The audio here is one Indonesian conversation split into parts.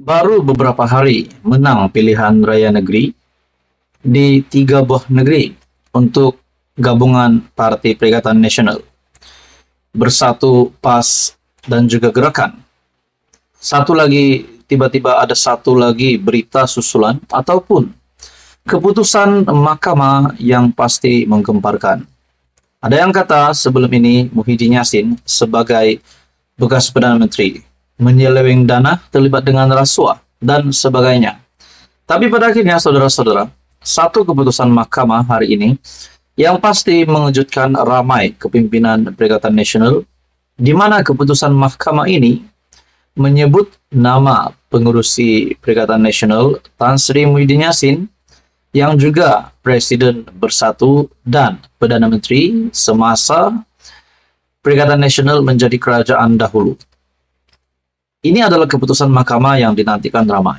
Baru beberapa hari menang pilihan raya negeri di 3 buah negeri untuk gabungan Parti Perikatan Nasional, Bersatu, PAS, dan juga Gerakan. Tiba-tiba ada satu lagi berita susulan ataupun keputusan mahkamah yang pasti menggemparkan. Ada yang kata sebelum ini Muhyiddin Yassin sebagai bekas Perdana Menteri menyeleweng dana, terlibat dengan rasuah, dan sebagainya. Tapi pada akhirnya, saudara-saudara, satu keputusan mahkamah hari ini yang pasti mengejutkan ramai kepimpinan Perikatan Nasional, di mana keputusan mahkamah ini menyebut nama pengurusi Perikatan Nasional Tan Sri Muhyiddin Yassin yang juga Presiden Bersatu dan Perdana Menteri semasa Perikatan Nasional menjadi kerajaan dahulu. Ini adalah keputusan mahkamah yang dinantikan ramai.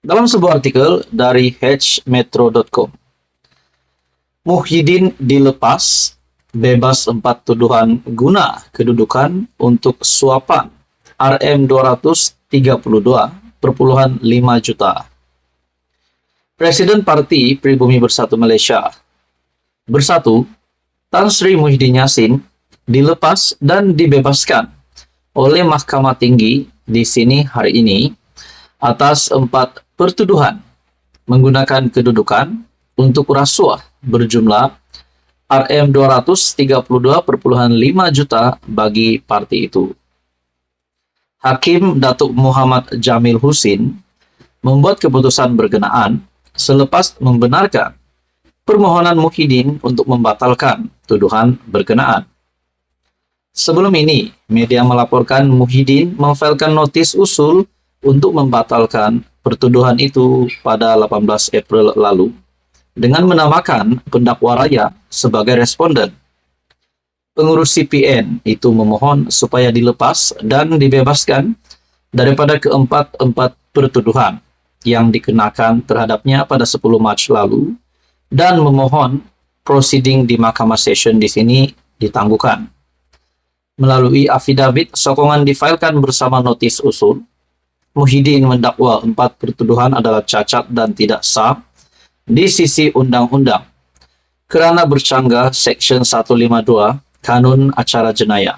Dalam sebuah artikel dari hmetro.com, Muhyiddin dilepas, bebas 4 tuduhan guna kedudukan untuk suapan Rm232,5 juta. Presiden Parti Pribumi Bersatu Malaysia Bersatu, Tan Sri Muhyiddin Yassin dilepas dan dibebaskan oleh Mahkamah Tinggi di sini hari ini atas 4 pertuduhan menggunakan kedudukan untuk rasuah berjumlah Rm232,5 juta bagi parti itu. Hakim Datuk Muhammad Jamil Husin membuat keputusan berkenaan selepas membenarkan permohonan Muhyiddin untuk membatalkan tuduhan berkenaan. Sebelum ini, media melaporkan Muhyiddin memfailkan notis usul untuk membatalkan pertuduhan itu pada 18 April lalu dengan menamakan pendakwa raya sebagai responden. Pengurus CPN itu memohon supaya dilepas dan dibebaskan daripada keempat pertuduhan yang dikenakan terhadapnya pada 10 Mac lalu dan memohon proceeding di Mahkamah Session di sini ditangguhkan. Melalui afidavit sokongan difailkan bersama notis usul, Muhyiddin mendakwa 4 pertuduhan adalah cacat dan tidak sah di sisi undang-undang kerana bercanggah Seksyen 152 Kanun Acara Jenayah.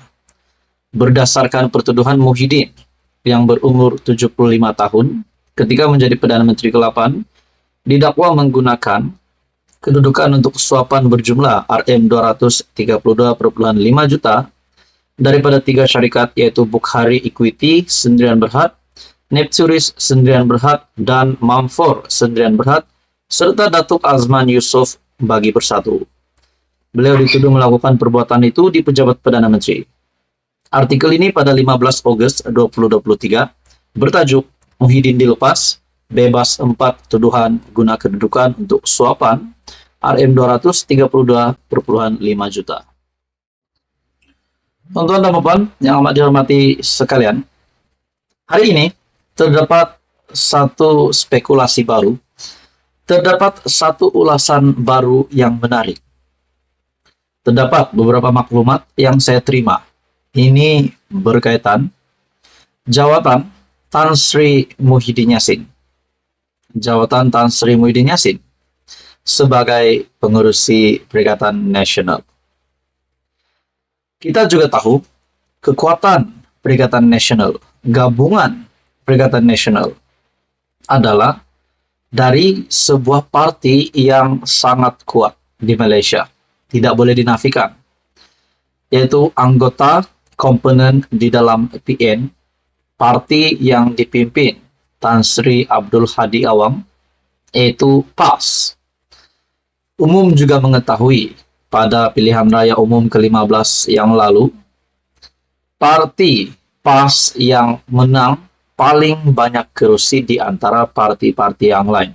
Berdasarkan pertuduhan Muhyiddin yang berumur 75 tahun ketika menjadi Perdana Menteri ke-8 didakwa menggunakan kedudukan untuk suapan berjumlah Rm232,5 juta daripada 3 syarikat yaitu Bukhari Equity Sendirian Berhad, Nepturis Sendirian Berhad, dan Mamfor Sendirian Berhad, serta Datuk Azman Yusof bagi Bersatu. Beliau dituduh melakukan perbuatan itu di pejabat Perdana Menteri. Artikel ini pada 15 Ogos 2023 bertajuk Muhyiddin dilepas, bebas 4 tuduhan guna kedudukan untuk suapan Rm232,5 juta. Tuan-tuan dan puan yang amat dihormati sekalian, hari ini terdapat satu spekulasi baru, terdapat satu ulasan baru yang menarik. Terdapat beberapa maklumat yang saya terima. Ini berkaitan jawatan Tan Sri Muhyiddin Yassin. Jawatan Tan Sri Muhyiddin Yassin sebagai pengurusi Perikatan Nasional. Kita juga tahu kekuatan Perikatan Nasional, gabungan Perikatan Nasional adalah dari sebuah parti yang sangat kuat di Malaysia. Tidak boleh dinafikan. Yaitu anggota komponen di dalam PN, parti yang dipimpin Tan Sri Abdul Hadi Awang, yaitu PAS. Umum juga mengetahui pada pilihan raya umum ke-15 yang lalu, parti PAS yang menang paling banyak kerusi di antara parti-parti yang lain.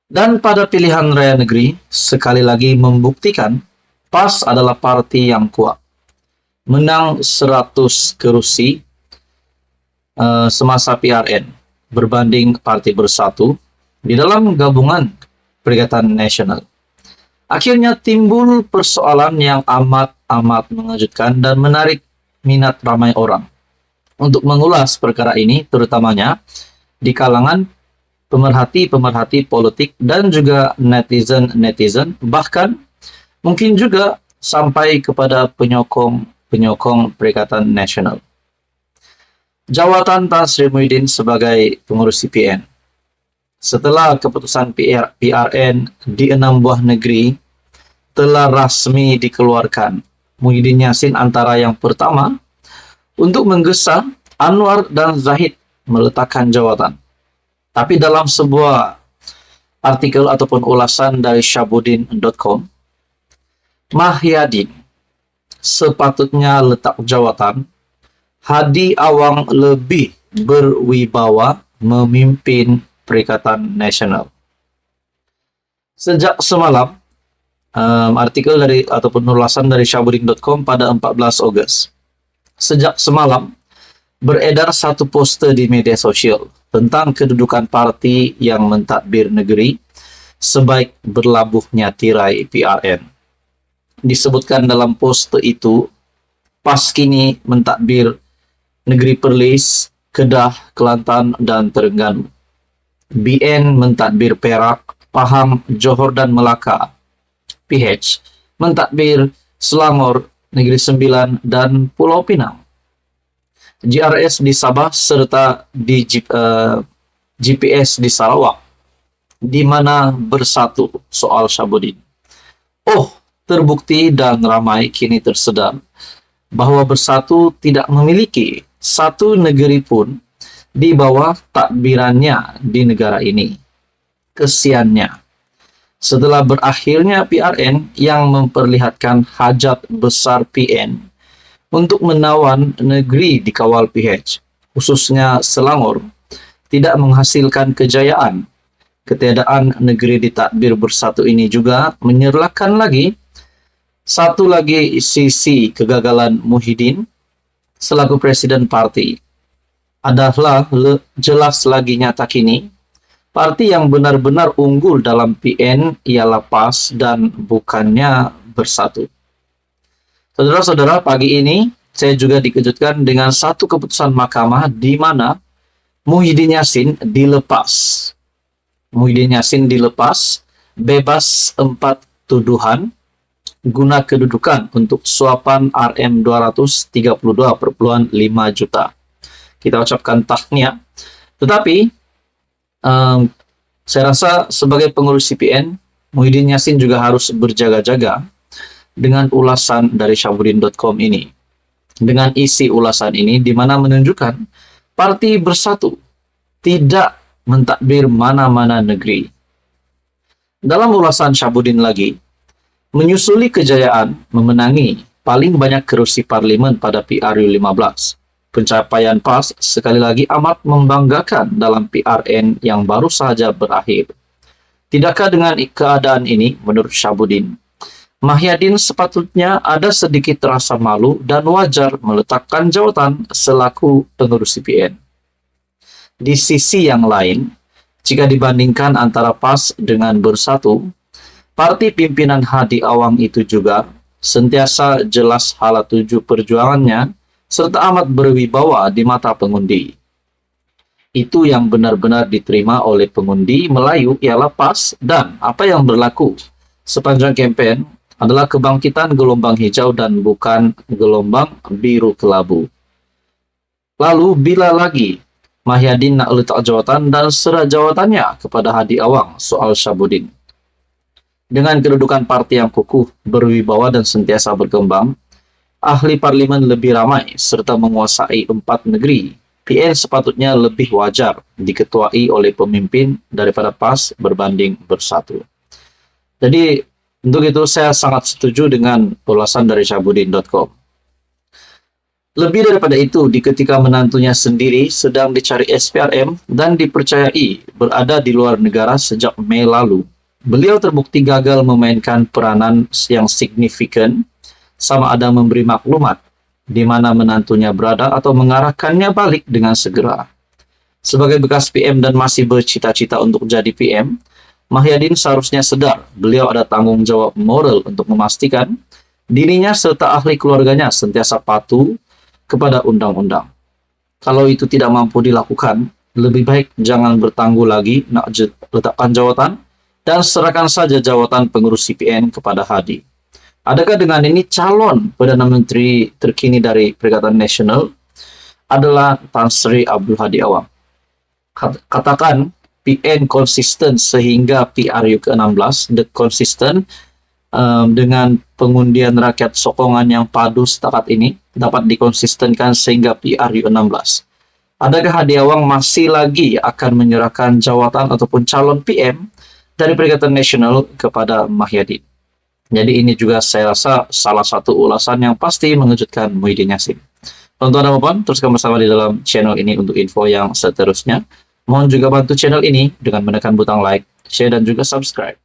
Dan pada pilihan raya negeri, sekali lagi membuktikan PAS adalah parti yang kuat. Menang 100 kerusi semasa PRN berbanding Parti Bersatu di dalam gabungan Perikatan Nasional. Akhirnya timbul persoalan yang amat mengejutkan dan menarik minat ramai orang. Untuk mengulas perkara ini, terutamanya di kalangan pemerhati-pemerhati politik dan juga netizen-netizen, bahkan mungkin juga sampai kepada penyokong Perikatan Nasional. Jawatan Tan Sri Muhyiddin sebagai pengurus CPN. Setelah keputusan PRN di 6 buah negeri telah rasmi dikeluarkan, Muhyiddin Yassin antara yang pertama untuk menggesa Anwar dan Zahid meletakkan jawatan. Tapi dalam sebuah artikel ataupun ulasan dari syahbudin.com, Mahyadin sepatutnya letak jawatan Hadi Awang lebih berwibawa memimpin Perikatan Nasional. Sejak semalam, artikel dari ataupun ulasan dari syahbudin.com pada 14 Ogos. Sejak semalam, beredar satu poster di media sosial tentang kedudukan parti yang mentadbir negeri sebaik berlabuhnya tirai PRN. Disebutkan dalam poster itu, PAS kini mentadbir negeri Perlis, Kedah, Kelantan, dan Terengganu. BN mentadbir Perak, Pahang, Johor, dan Melaka. PH mentadbir Selangor, Negeri Sembilan, dan Pulau Pinang. GRS di Sabah serta di GPS di Sarawak, di mana bersatu soal Syahbudin. Terbukti dan ramai kini tersedar bahwa bersatu tidak memiliki satu negeri pun di bawah takbirannya di negara ini. Kesiannya, setelah berakhirnya PRN yang memperlihatkan hajat besar PN untuk menawan negeri dikawal PH, khususnya Selangor, tidak menghasilkan kejayaan. Ketiadaan negeri ditadbir bersatu ini juga menyerlakan satu lagi sisi kegagalan Muhyiddin selaku presiden parti. Adalah jelas lagi nyata kini, parti yang benar-benar unggul dalam PN ialah PAS dan bukannya bersatu. Saudara-saudara, pagi ini saya juga dikejutkan dengan satu keputusan mahkamah di mana Muhyiddin Yassin dilepas. Muhyiddin Yassin dilepas, bebas 4 tuduhan, guna kedudukan untuk suapan Rm 232,5 juta. Kita ucapkan tahniah. Tetapi, saya rasa sebagai pengurus CPN, Muhyiddin Yassin juga harus berjaga-jaga dengan ulasan dari syahbudin.com ini. Dengan isi ulasan ini, di mana menunjukkan parti bersatu, tidak mentadbir mana-mana negeri. Dalam ulasan Syahbudin lagi, menyusuli kejayaan memenangi paling banyak kerusi parlimen pada PRU 15. Pencapaian PAS sekali lagi amat membanggakan dalam PRN yang baru saja berakhir. Tidakkah dengan keadaan ini, menurut Syahbudin, Mahyadin sepatutnya ada sedikit rasa malu dan wajar meletakkan jawatan selaku pengurus CPN. Di sisi yang lain, jika dibandingkan antara PAS dengan bersatu, parti pimpinan Hadi Awang itu juga sentiasa jelas hala tuju perjuangannya serta amat berwibawa di mata pengundi. Itu yang benar-benar diterima oleh pengundi Melayu ialah PAS, dan apa yang berlaku sepanjang kampanye adalah kebangkitan gelombang hijau dan bukan gelombang biru kelabu. Lalu bila lagi Mahyadin nak letak jawatan dan serah jawatannya kepada Hadi Awang soal Syahbudin. Dengan kedudukan parti yang kukuh, berwibawa dan sentiasa berkembang, ahli parlimen lebih ramai serta menguasai 4 negeri, PN sepatutnya lebih wajar diketuai oleh pemimpin daripada PAS berbanding bersatu. Jadi, untuk itu saya sangat setuju dengan ulasan dari syahbudin.com. Lebih daripada itu, di ketika menantunya sendiri sedang dicari SPRM dan dipercayai berada di luar negara sejak Mei lalu, beliau terbukti gagal memainkan peranan yang signifikan, sama ada memberi maklumat di mana menantunya berada atau mengarahkannya balik dengan segera. Sebagai bekas PM dan masih bercita-cita untuk jadi PM, Mahyadin seharusnya sedar beliau ada tanggung jawab moral untuk memastikan dirinya serta ahli keluarganya sentiasa patuh kepada undang-undang. Kalau itu tidak mampu dilakukan, lebih baik jangan bertangguh lagi nak letakkan jawatan dan serahkan saja jawatan pengurus CPN kepada Hadi. Adakah dengan ini calon Perdana Menteri terkini dari Perikatan Nasional adalah Tan Sri Abdul Hadi Awang? Katakan PN konsisten sehingga PRU ke-16 konsisten dengan pengundian rakyat sokongan yang padu setakat ini dapat dikonsistenkan sehingga PRU 16. Adakah Hadi Awang masih lagi akan menyerahkan jawatan ataupun calon PM dari Perikatan Nasional kepada Mahyadin? Jadi ini juga saya rasa salah satu ulasan yang pasti mengejutkan Muhyiddin Yassin. Tonton dan puan, teruskan bersama di dalam channel ini untuk info yang seterusnya. Mohon juga bantu channel ini dengan menekan butang like, share, dan juga subscribe.